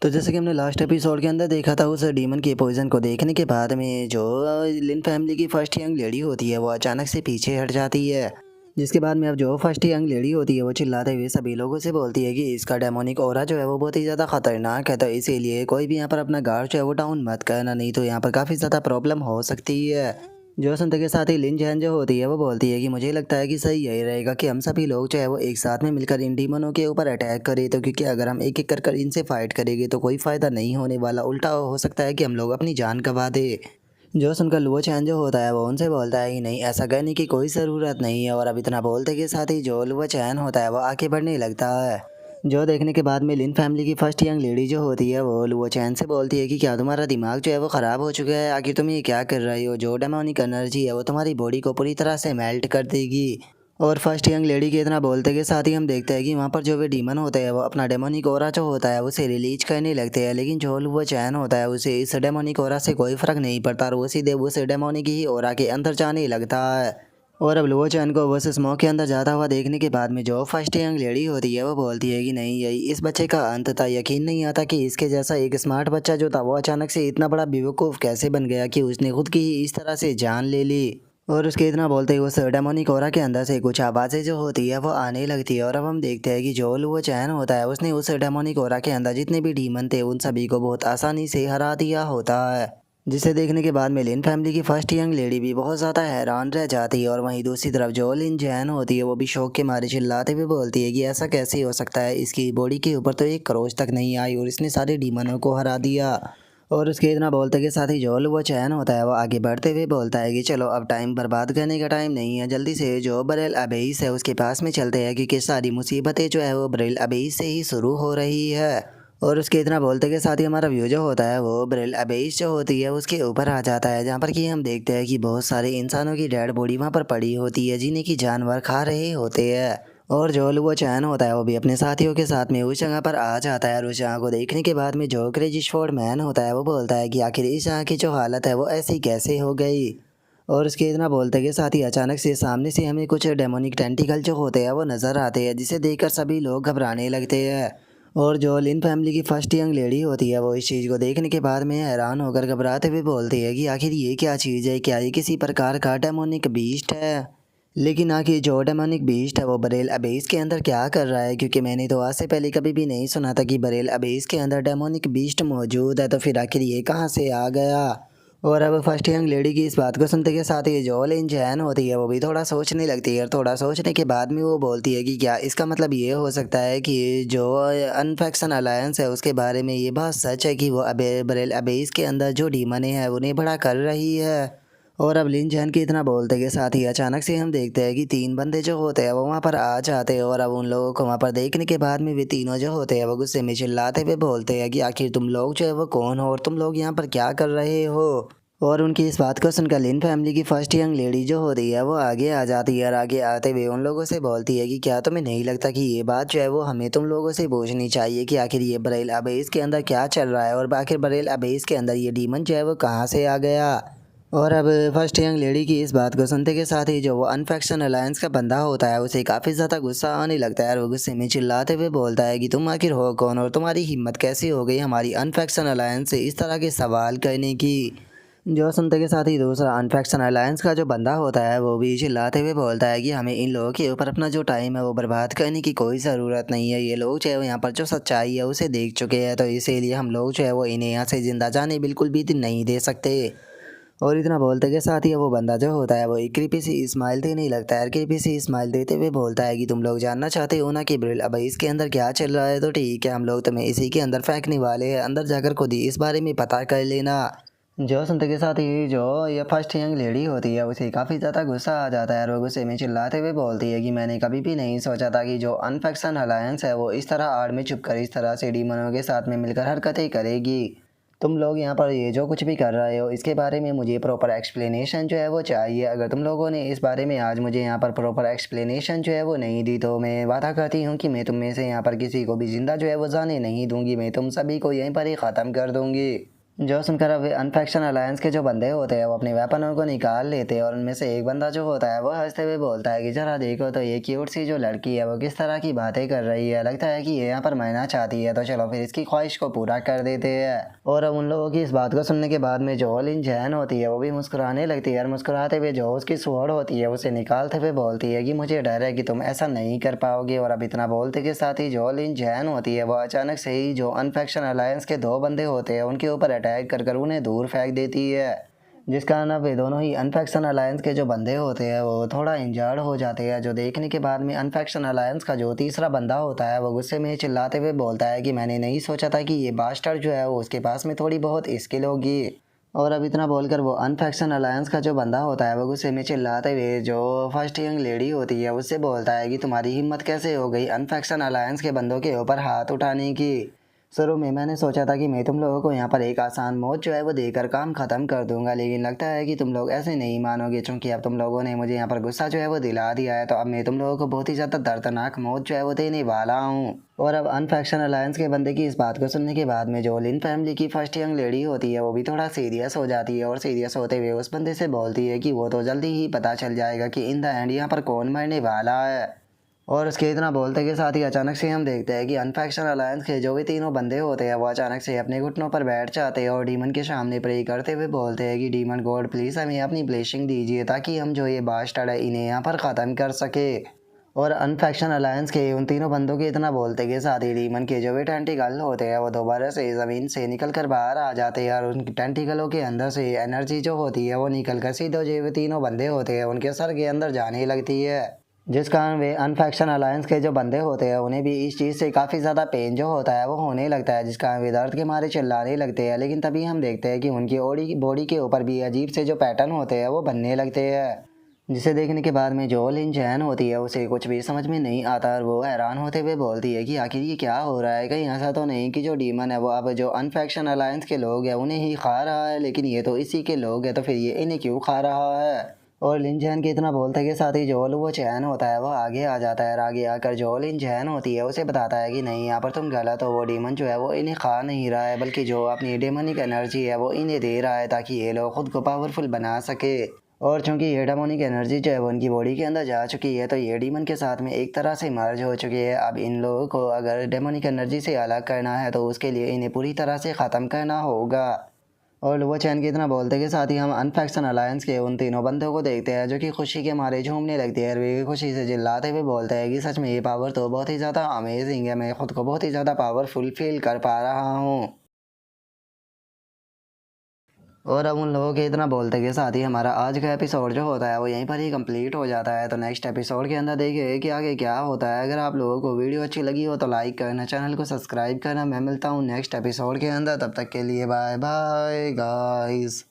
तो जैसे कि हमने लास्ट एपिसोड के अंदर देखा था, उस डीमन के पॉइजन को देखने के बाद में जो लिन फैमिली की फर्स्ट यंग लेडी होती है वो अचानक से पीछे हट जाती है। जिसके बाद में अब जो फर्स्ट यंग लेडी होती है वो चिल्लाते हुए सभी लोगों से बोलती है कि इसका डेमोनिक ऑरा जो है वो बहुत ही ज़्यादा खतरनाक है, तो इसीलिए कोई भी यहाँ पर अपना गार्ड जो है वो डाउन मत करना, नहीं तो यहाँ पर काफ़ी ज़्यादा प्रॉब्लम हो सकती है। जो सुनते के साथ ही लिन जैन जो होती है वो बोलती है कि मुझे लगता है कि सही यही रहेगा कि हम सभी लोग जो है वो एक साथ में मिलकर इन डीमनों के ऊपर अटैक करें, तो क्योंकि अगर हम एक एक कर इनसे फाइट करेंगे तो कोई फ़ायदा नहीं होने वाला, उल्टा हो सकता है कि हम लोग अपनी जान गंवा दे। जो सुनकर लुओ चैन जो होता है वो उनसे बोलता है कि नहीं, ऐसा करने की कोई ज़रूरत नहीं है, और अब इतना बोलते के साथ ही जो लुओ चैन होता है वो आगे बढ़ने लगता है। जो देखने के बाद में लिन फैमिली की फर्स्ट यंग लेडी जो होती है वो लुओ चैन से बोलती है कि क्या तुम्हारा दिमाग जो है वो ख़राब हो चुका है, आखिर तुम ये क्या कर रही हो, जो डेमोनिक एनर्जी है वो तुम्हारी बॉडी को पूरी तरह से मेल्ट कर देगी। और फर्स्ट यंग लेडी के इतना बोलते के साथ ही हम देखते हैं कि वहाँ पर जो भी डीमन होते हैं वो अपना डेमोनिक ओरा जो होता है उसे रिलीज करने लगते हैं, लेकिन जो वो चैन होता है उसे इस डेमोनिक ओरा से कोई फ़र्क नहीं पड़ता और वो सीधे उस डेमोनिक ही ओरा के अंदर जाने लगता है। और अब लुओ चैन को उस स्मोक के अंदर जाता हुआ देखने के बाद में जो फर्स्ट यंग लेडी होती है वो बोलती है कि नहीं, यही इस बच्चे का अंत था। यकीन नहीं आता कि इसके जैसा एक स्मार्ट बच्चा जो था वो अचानक से इतना बड़ा बेवकूफ़ कैसे बन गया कि उसने खुद की ही इस तरह से जान ले ली। और उसके इतना बोलते ही उस डेमोनिक ओरा के अंदर से कुछ आवाज़ें जो होती है वो आने लगती है, और अब हम देखते हैं कि जो लुओ चैन होता है उसने उस डेमोनिक ओरा के अंदर जितने भी डीमन थे उन सभी को बहुत आसानी से हरा दिया होता है। जिसे देखने के बाद में लिन फैमिली की फर्स्ट यंग लेडी भी बहुत ज़्यादा हैरान रह जाती है, और वहीं दूसरी तरफ जो लिन जैन होती है वो भी शौक के मारे चिल्लाते हुए बोलती है कि ऐसा कैसे हो सकता है, इसकी बॉडी के ऊपर तो एक खरोच तक नहीं आई और इसने सारे डीमनों को हरा दिया। और उसके इतना बोलते के साथ ही जो वो चैन होता है वो आगे बढ़ते हुए बोलता है कि चलो अब टाइम बर्बाद करने का टाइम नहीं है, जल्दी से जो बरेल अबेइस है उसके पास में चलते हैं, क्योंकि सारी मुसीबतें जो है वो बरेल अबेइस से ही शुरू हो रही है। और उसके इतना बोलते के साथ ही हमारा व्यू जो होता है वो बरेल अबेइस जो होती है उसके ऊपर आ जाता है, जहाँ पर कि हम देखते हैं कि बहुत सारे इंसानों की डेड बॉडी वहाँ पर पड़ी होती है जिन्हें की जानवर खा रहे होते हैं। और जो वो चैन होता है वो भी अपने साथियों के साथ में उस जगह पर आ जाता है, और उस जगह को देखने के बाद में जो क्रेजी शॉर्ट मैन होता है वो बोलता है कि आखिर इस जगह की जो हालत है वो ऐसी कैसे हो गई। और उसके इतना बोलते के साथ ही अचानक से सामने से हमें कुछ डेमोनिक टेंटिकल जो होते हैं वो नज़र आते हैं, जिसे देखकर सभी लोग घबराने लगते हैं। और जो लिन फैमिली की फर्स्ट यंग लेडी होती है वो इस चीज़ को देखने के बाद में हैरान होकर घबराते हुए बोलती है कि आखिर ये क्या चीज़ है, क्या ये किसी प्रकार का डेमोनिक बीस्ट है। लेकिन आखिर जो डेमोनिक बीस्ट है वो बरेल अबेस के अंदर क्या कर रहा है, क्योंकि मैंने तो आज से पहले कभी भी नहीं सुना था कि बरेल अबेस के अंदर डेमोनिक बीस्ट मौजूद है, तो फिर आखिर ये कहाँ से आ गया। और अब फर्स्ट यंग लेडी की इस बात को सुनते के साथ ही जो लिन जैन होती है वो भी थोड़ा सोचने लगती है, और थोड़ा सोचने के बाद में वो बोलती है कि क्या इसका मतलब ये हो सकता है कि जो अनफेक्शन अलायंस है उसके बारे में ये बात सच है कि वो अबे बरेल अबेस के अंदर जो डीमने हैं उन्हें बड़ा कर रही है। और अब लिन जैन के इतना बोलते के साथ ही अचानक से हम देखते हैं कि तीन बंदे जो होते हैं वो वहाँ पर आ जाते हैं, और अब उन लोगों को वहाँ पर देखने के बाद में वे तीनों जो होते हैं वो गुस्से में चिल्लाते हुए बोलते हैं कि आखिर तुम लोग जो है वो कौन हो और तुम लोग यहाँ पर क्या कर रहे हो। और उनकी इस बात को सुनकर लिन फैमिली की फर्स्ट यंग लेडी जो होती है वो आगे आ जाती है, और आगे आते हुए उन लोगों से बोलती है कि क्या तुम्हें नहीं लगता कि ये बात जो है वो हमें तुम लोगों से पूछनी चाहिए कि आखिर ये बरेल अबेस के अंदर क्या चल रहा है, और आखिर बरेल अबेस के अंदर ये डीमन जो है वो कहाँ से आ गया। और अब फर्स्ट यंग लेडी की इस बात को सुनते के साथ ही जो वो अनफेक्शन अलायंस का बंदा होता है उसे काफ़ी ज़्यादा गुस्सा आने लगता है, और वो गुस्से में चिल्लाते हुए बोलता है कि तुम आखिर हो कौन और तुम्हारी हिम्मत कैसी हो गई हमारी अनफेक्शन अलायंस से इस तरह के सवाल करने की। जो सुनते के साथ ही दूसरा अनफेक्शन अलायंस का जो बंदा होता है वो भी चिल्लाते हुए बोलता है कि हमें इन लोगों के ऊपर अपना जो टाइम है वो बर्बाद करने की कोई ज़रूरत नहीं है, ये लोग जो है वो यहाँ पर जो सच्चाई है उसे देख चुके हैं, तो इसीलिए हम लोग जो है वो इन्हें यहाँ से ज़िंदा जाने बिल्कुल भी नहीं दे सकते। और इतना बोलते के साथ ही वो बंदा जो होता है वो एक क्रीपी सी स्माइल देने लगता है, क्रीपी सी स्माइल देते हुए बोलता है कि तुम लोग जानना चाहते हो ना कि ब्रिल अब इसके अंदर क्या चल रहा है, तो ठीक है हम लोग तुम्हें इसी के अंदर फेंकने वाले हैं, अंदर जाकर खुद ही इस बारे में पता कर लेना। जो सुनते के साथ ही जो ये फर्स्ट यंग लेडी होती है उसे काफ़ी ज़्यादा गुस्सा आ जाता है, और वो गुस्से में चिल्लाते हुए बोलती है कि मैंने कभी भी नहीं सोचा था कि जो अनफेक्शन अलायंस है वो इस तरह आड़ में छुप कर इस तरह से डीमनों के साथ में मिलकर हरकतें करेगी। तुम लोग यहाँ पर ये जो कुछ भी कर रहे हो इसके बारे में मुझे प्रॉपर एक्सप्लेनेशन जो है वो चाहिए, अगर तुम लोगों ने इस बारे में आज मुझे यहाँ पर प्रॉपर एक्सप्लेनेशन जो है वो नहीं दी तो मैं वादा करती हूँ कि मैं तुम में से यहाँ पर किसी को भी ज़िंदा जो है वो जाने नहीं दूंगी, मैं तुम सभी को यहीं पर ही ख़त्म कर दूंगी। जो सुनकर अब अनफैक्शन अलायंस के जो बंदे होते हैं वो अपने वेपनों को निकाल लेते हैं और उनमें से एक बंदा जो होता है वो हंसते हुए बोलता है कि जरा देखो तो ये क्यूट सी जो लड़की है वो किस तरह की बातें कर रही है, लगता है कि ये यहाँ पर मरना चाहती है, तो चलो फिर इसकी ख्वाहिश को पूरा कर देते हैं। और अब उन लोगों की इस बात को सुनने के बाद में जो लिन जैन होती है वो भी मुस्कुराने लगती है और मुस्कुराते हुए जो उसकी स्वॉर्ड होती है उसे निकालते हुए बोलती है कि मुझे डर है कि तुम ऐसा नहीं कर पाओगे। और अब इतना बोलते के साथ ही जो लिन जैन होती है वो अचानक से ही जो अनफैक्शन अलायंस के दो बंदे होते हैं उनके ऊपर अटैक कर उन्हें दूर फेंक देती है, जिस कारण अब ये दोनों ही अनफैक्शन अलायंस के जो बंदे होते हैं वो थोड़ा इंजर्ड हो जाते हैं। जो देखने के बाद में अनफैक्शन अलायंस का जो तीसरा बंदा होता है वो गुस्से में चिल्लाते हुए बोलता है कि मैंने नहीं सोचा था कि ये बास्टर्ड जो है वो उसके पास में थोड़ी बहुत स्किल होगी। और अब इतना बोलकर वो अनफैक्शन अलायंस का जो बंदा होता है वो गुस्से में चिल्लाते हुए जो फर्स्ट यंग लेडी होती है उससे बोलता है कि तुम्हारी हिम्मत कैसे हो गई अनफैक्शन अलायंस के बंदों के ऊपर हाथ उठाने की। शुरू में मैंने सोचा था कि मैं तुम लोगों को यहाँ पर एक आसान मौत जो है वो देकर काम ख़त्म कर दूंगा, लेकिन लगता है कि तुम लोग ऐसे नहीं मानोगे, क्योंकि अब तुम लोगों ने मुझे यहाँ पर गुस्सा जो है वो दिला दिया है, तो अब मैं तुम लोगों को बहुत ही ज़्यादा दर्दनाक मौत जो है वो देने वाला हूँ। और अब अनफैक्शन अलायंस के बंदे की इस बात को सुनने के बाद में जो लिन फैमिली की फर्स्ट यंग लेडी होती है वो भी थोड़ा सीरियस हो जाती है और सीरियस होते हुए उस बंदे से बोलती है कि वो तो जल्दी ही पता चल जाएगा कि इन द एंड यहाँ पर कौन मरने वाला है। और उसके इतना बोलते के साथ ही अचानक से हम देखते हैं कि अनफैक्शन अलायंस के जो भी तीनों बंदे होते हैं वो अचानक से अपने घुटनों पर बैठ जाते हैं और डीमन के सामने प्रे करते हुए बोलते हैं कि डीमन गॉड प्लीज़ हमें अपनी ब्लेसिंग दीजिए ताकि हम जो ये बास्टर्ड है इन्हें यहाँ पर ख़त्म कर सके। और अनफैक्शन अलायंस के उन तीनों बंदों के इतना बोलते के साथ ही डीमन के जो भी टेंटिकल होते हैं वो दोबारा से ज़मीन से निकल कर बाहर आ जाते हैं और उन टेंटिकलों के अंदर से एनर्जी जो होती है वो निकल कर सीधे जो तीनों बंदे होते हैं उनके सर के अंदर जाने लगती है, जिस कारण वे अनफैक्शन अलायंस के जो बंदे होते हैं उन्हें भी इस चीज़ से काफ़ी ज़्यादा पेन जो होता है वो होने लगता है, जिस कारण वे दर्द के मारे चिल्लाने लगते हैं। लेकिन तभी हम देखते हैं कि उनकी बॉडी के ऊपर भी अजीब से जो पैटर्न होते हैं वो बनने लगते हैं, जिसे देखने के बाद में जो लिन जैन होती है उसे कुछ भी समझ में नहीं आता और वो हैरान होते हुए बोलती है कि आखिर ये क्या हो रहा है, कहीं ऐसा तो नहीं कि जो डीमन है वो अब जो अनफैक्शन अलायंस के लोग हैं उन्हें ही खा रहा है, लेकिन ये तो इसी के लोग हैं तो फिर ये इन्हें क्यों खा रहा है। और लिन जैन के इतना बोलते के साथ ही जोल वो चैन होता है वो आगे आ जाता है और आगे आकर जो लिन जैन होती है उसे बताता है कि नहीं यहाँ पर तुम गलत हो, वो डीमन जो है वो इन्हें खा नहीं रहा है बल्कि जो अपनी डेमनिक एनर्जी है वो इन्हें दे रहा है ताकि ये लोग खुद को पावरफुल बना सके। और चूंकि ये डेमोनिक एनर्जी जो है वो उनकी बॉडी के अंदर जा चुकी है तो ये डीमन के साथ में एक तरह से मर्ज हो चुकी है। अब इन लोगों को अगर डेमोनिक एनर्जी से अलग करना है तो उसके लिए इन्हें पूरी तरह से ख़त्म करना होगा। और लुओ चैन की इतना बोलते के साथ ही हम अनफैक्शन अलायंस के उन तीनों बंदों को देखते हैं जो कि खुशी के मारे झूमने लगते हैं और वे खुशी से चिल्लाते हुए बोलते हैं कि सच में ये पावर तो बहुत ही ज़्यादा अमेजिंग है, मैं खुद को बहुत ही ज़्यादा पावरफुल फील कर पा रहा हूँ। और अब उन लोगों के इतना बोलते के साथ ही हमारा आज का एपिसोड जो होता है वो यहीं पर ही कंप्लीट हो जाता है। तो नेक्स्ट एपिसोड के अंदर देखिए कि आगे क्या होता है। अगर आप लोगों को वीडियो अच्छी लगी हो तो लाइक करना, चैनल को सब्सक्राइब करना। मैं मिलता हूँ नेक्स्ट एपिसोड के अंदर, तब तक के लिए बाय बाय गाइस।